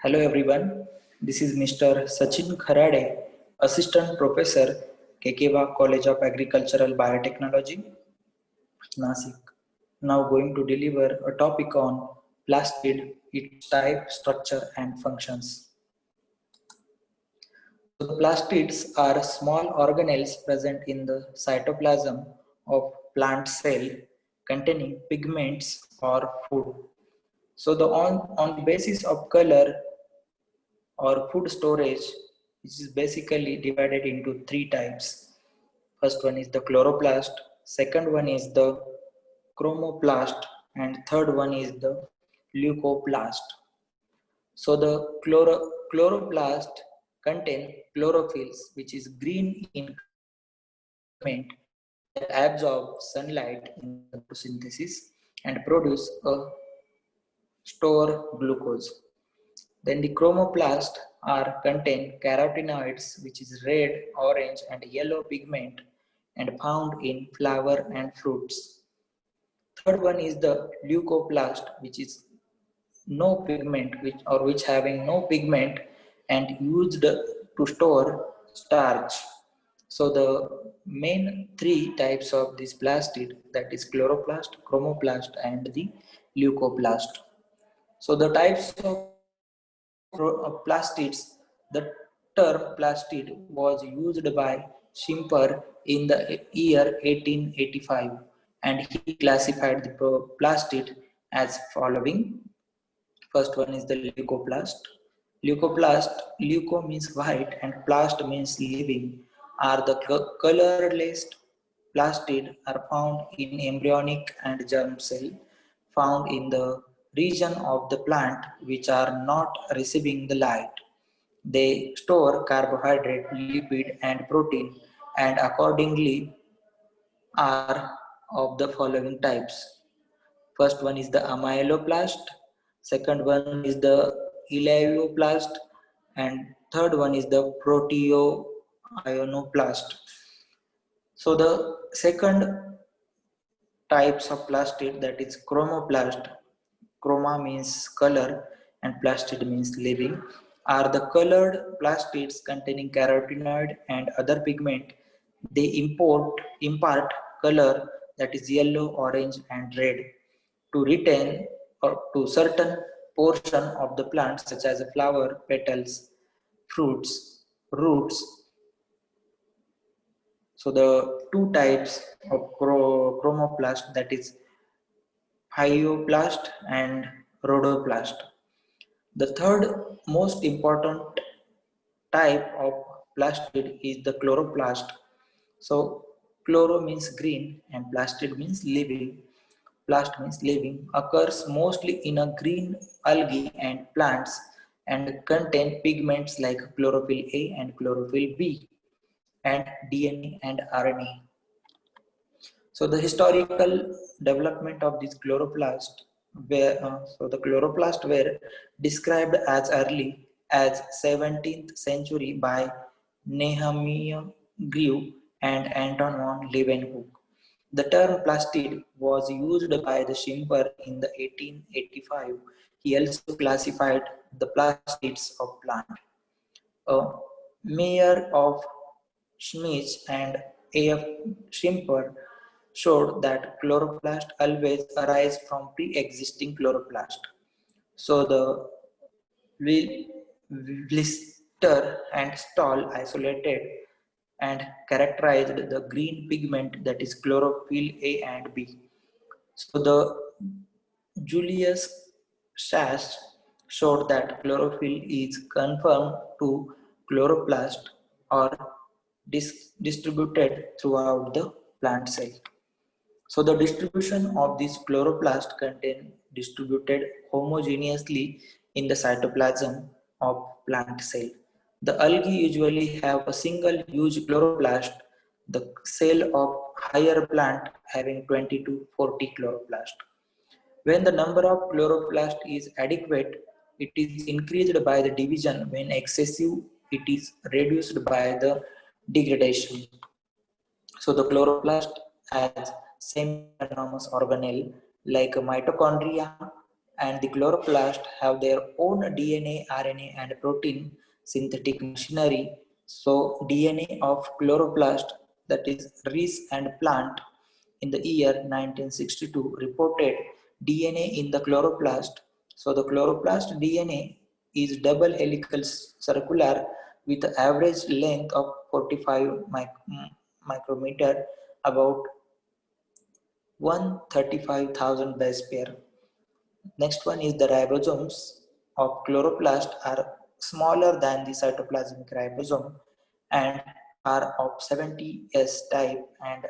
Hello everyone, this is Mr. Sachin Kharade, Assistant Professor, Kekewa College of Agricultural Biotechnology, Nasik. Now going to deliver a topic on plastid, its type, structure and functions. So the plastids are small organelles present in the cytoplasm of plant cell containing pigments or food. So on the basis of color or food storage, which is basically divided into three types. First one is the chloroplast, second one is the chromoplast, and third one is the leucoplast. So the chloroplast contain chlorophylls, which is green in pigment that absorb sunlight in the photosynthesis and produce a store glucose. Then the chromoplast are contain carotenoids, which is red, orange and yellow pigment and found in flower and fruits. Third one is the leucoplast, which is no pigment, which having no pigment and used to store starch. So the main three types of this plastid, that is chloroplast, chromoplast and the leucoplast. So the types of plastids, the term plastid was used by Schimper in the year 1885 and he classified the plastid as following. First one is the leucoplast. Leuco means white and plast means living, are the colorless plastid are found in embryonic and germ cell found in the region of the plant which are not receiving the light. They store carbohydrate, lipid and protein and accordingly are of the following types. First one is the amyloplast, second one is the elaioplast, and third one is the proteoionoplast. So the second types of plastid, that is chromoplast. Chroma means color and plastid means living, are the colored plastids containing carotenoid and other pigment. They impart color, that is yellow, orange and red, to retain or to certain portion of the plant such as a flower, petals, fruits, roots. So the two types of chromoplast, that is hyoplast and rhodoplast. The third most important type of plastid is the chloroplast. So chloro means green and plastid means living. Plast means living, occurs mostly in a green algae and plants and contain pigments like chlorophyll A and chlorophyll B and DNA and RNA. So the historical development of this chloroplast, the chloroplast were described as early as 17th century by Nehemiah Grew and Anton von Leeuwenhoek. The term plastid was used by the Schimper in the 1885. He also classified the plastids of plant. Mayer of Schmidt and A.F. Schimper showed that chloroplast always arise from pre-existing chloroplast. So the Blister and Stahl isolated and characterized the green pigment, that is chlorophyll A and B. So the Julius Sachs showed that chlorophyll is conformed to chloroplast or distributed throughout the plant cell. So the distribution of this chloroplast contain distributed homogeneously in the cytoplasm of plant cell. The algae usually have a single huge chloroplast, the cell of higher plant having 20 to 40 chloroplast. When the number of chloroplast is adequate, it is increased by the division. When excessive, it is reduced by the degradation. So the chloroplast has semi-autonomous organelle like mitochondria and the chloroplast have their own DNA, RNA, and protein synthetic machinery. So, DNA of chloroplast, that is Rees and Plant, in the year 1962 reported DNA in the chloroplast. So, the chloroplast DNA is double helical circular with an average length of 45 micrometer, about 135,000 base pair. Next one is the ribosomes of chloroplast are smaller than the cytoplasmic ribosome and are of 70S type and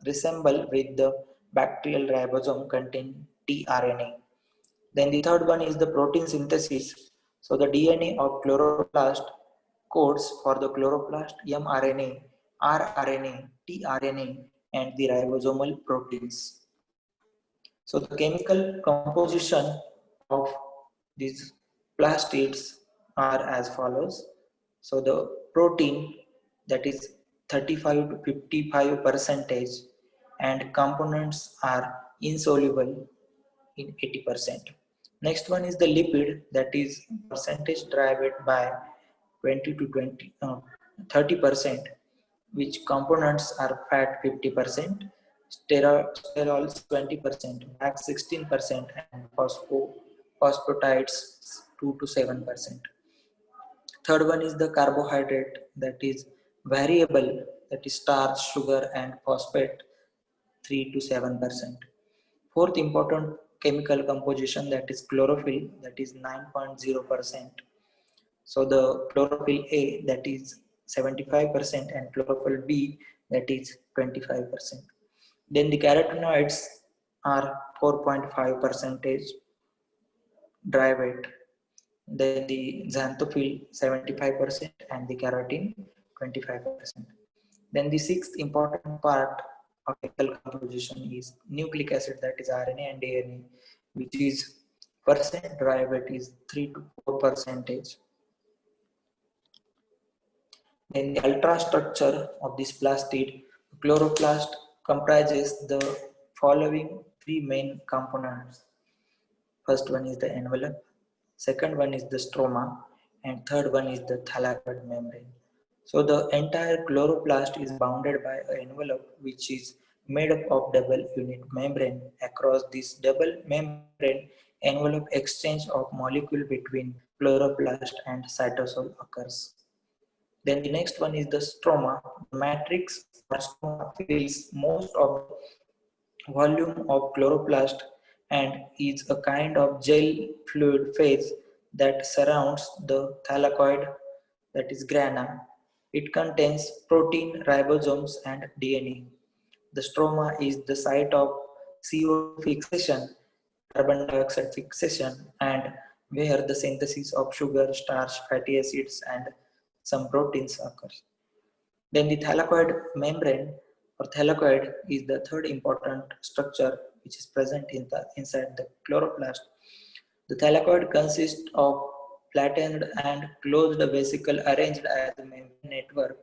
resemble with the bacterial ribosome containing tRNA. Then the third one is the protein synthesis. So the DNA of chloroplast codes for the chloroplast mRNA, rRNA, tRNA, and the ribosomal proteins. So the chemical composition of these plastids are as follows. So the protein, that is 35 to 55 percentage, and components are insoluble in 80%. Next one is the lipid, that is percentage derived by 20 to 30%, which components are fat 50%, sterols 20%, wax 16%, and phosphatides 2 to 7%. Third one is the carbohydrate, that is variable, that is starch, sugar, and phosphate 3 to 7%. Fourth important chemical composition, that is chlorophyll, that is 9.0%. So the chlorophyll A, that is 75%, and chlorophyll B, that is 25%. Then the carotenoids are 4.5 percentage dry weight. Then the xanthophyll 75% and the carotene 25%. Then the sixth important part of chemical composition is nucleic acid, that is RNA and DNA, which is percent dry weight is 3 to 4 percentage. Then the ultrastructure of this plastid, chloroplast, comprises the following three main components. First one is the envelope, second one is the stroma, and third one is the thylakoid membrane. So the entire chloroplast is bounded by an envelope which is made up of double unit membrane. Across this double membrane envelope, exchange of molecule between chloroplast and cytosol occurs. Then the next one is the stroma. The matrix or stroma fills most of the volume of chloroplast and is a kind of gel fluid phase that surrounds the thylakoid, that is grana. It contains protein, ribosomes, and DNA. The stroma is the site of CO2 fixation, carbon dioxide fixation, and where the synthesis of sugar, starch, fatty acids, and some proteins occurs. Then the thylakoid membrane or thylakoid is the third important structure which is present inside the chloroplast. The thylakoid consists of flattened and closed vesicle arranged as a membrane network.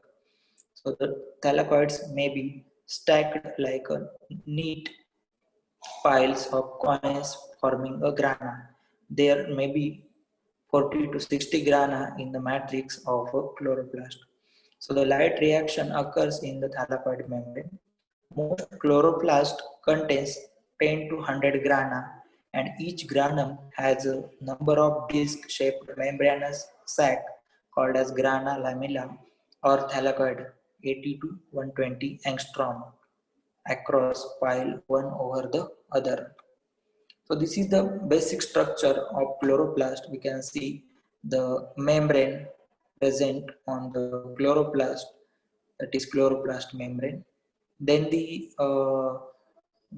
So the thylakoids may be stacked like a neat piles of coins forming a grana. There may be 40 to 60 grana in the matrix of a chloroplast. So the light reaction occurs in the thylakoid membrane. Most chloroplast contains 10 to 100 grana, and each granum has a number of disc-shaped membranous sac called as grana lamella or thylakoid 80 to 120 angstrom across while one over the other. So this is the basic structure of chloroplast. We can see the membrane present on the chloroplast, that is chloroplast membrane. Then the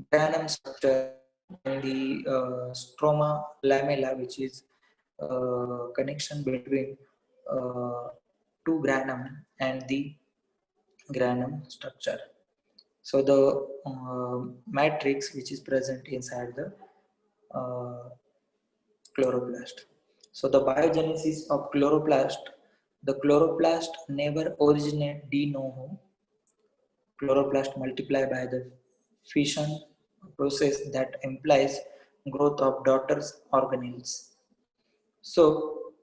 granum structure, then the stroma lamella, which is connection between uh, two granum and the granum structure. So the matrix which is present inside the uh, chloroplast. So the biogenesis of chloroplast, the chloroplast never originate de novo. Chloroplast multiply by the fission process that implies growth of daughter organelles. So,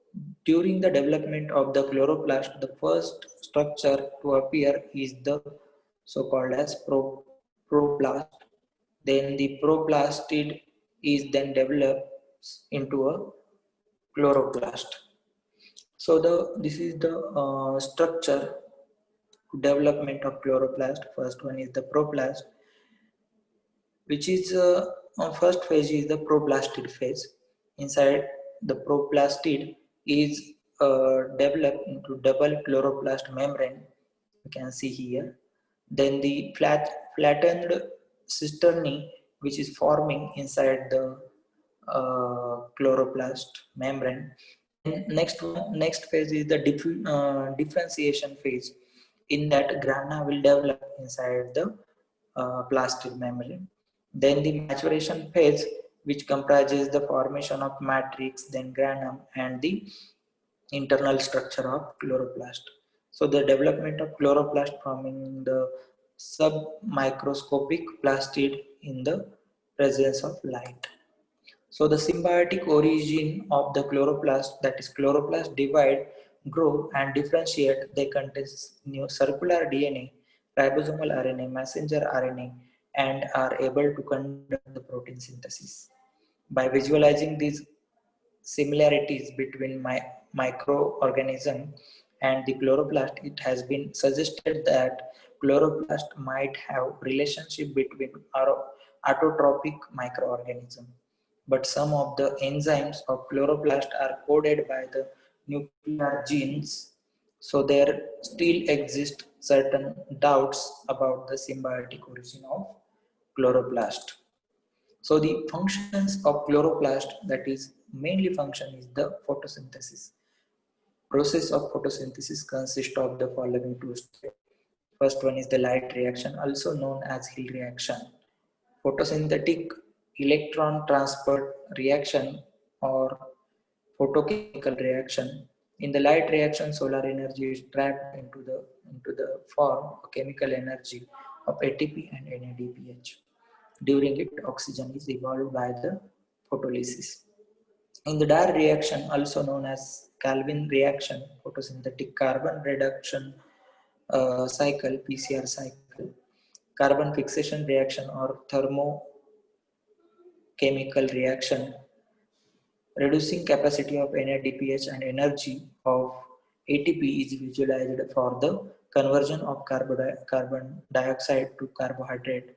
during the development of the chloroplast, the first structure to appear is the so-called as proplast. Then the proplastid is then develops into a chloroplast. So this is the structure development of chloroplast. First one is the proplast, which is first phase is the proplastid phase. Inside the proplastid is developed into double chloroplast membrane. You can see here. Then the flattened cisternae, which is forming inside the chloroplast membrane. And next phase is the differentiation phase. In that, grana will develop inside the plastid membrane. Then the maturation phase, which comprises the formation of matrix, then granum, and the internal structure of chloroplast. So the development of chloroplast forming the submicroscopic plastid in the presence of light. So the symbiotic origin of the chloroplast, that is chloroplast divide, grow and differentiate. They contain new circular DNA, ribosomal RNA, messenger RNA, and are able to conduct the protein synthesis. By visualizing these similarities between microorganism and the chloroplast, it has been suggested that chloroplast might have relationship between autotrophic microorganism. But some of the enzymes of chloroplast are coded by the nuclear genes, so there still exist certain doubts about the symbiotic origin of chloroplast. So the functions of chloroplast, that is mainly function is the photosynthesis. Process of photosynthesis consists of the following two steps. First one is the light reaction, also known as Hill reaction. Photosynthetic electron transport reaction or photochemical reaction. In the light reaction, solar energy is trapped into the form of chemical energy of ATP and NADPH. During it, oxygen is evolved by the photolysis. In the Dare reaction, also known as Calvin reaction, photosynthetic carbon reduction cycle, PCR cycle, carbon fixation reaction or thermochemical reaction, reducing capacity of NADPH and energy of ATP is visualized for the conversion of carbon dioxide to carbohydrate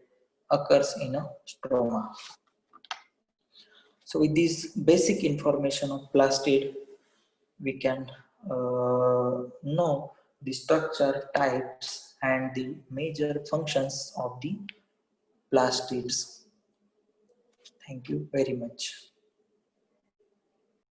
occurs in a stroma. So with this basic information of plastid, we can know the structure, types, and the major functions of the plastids. Thank you very much.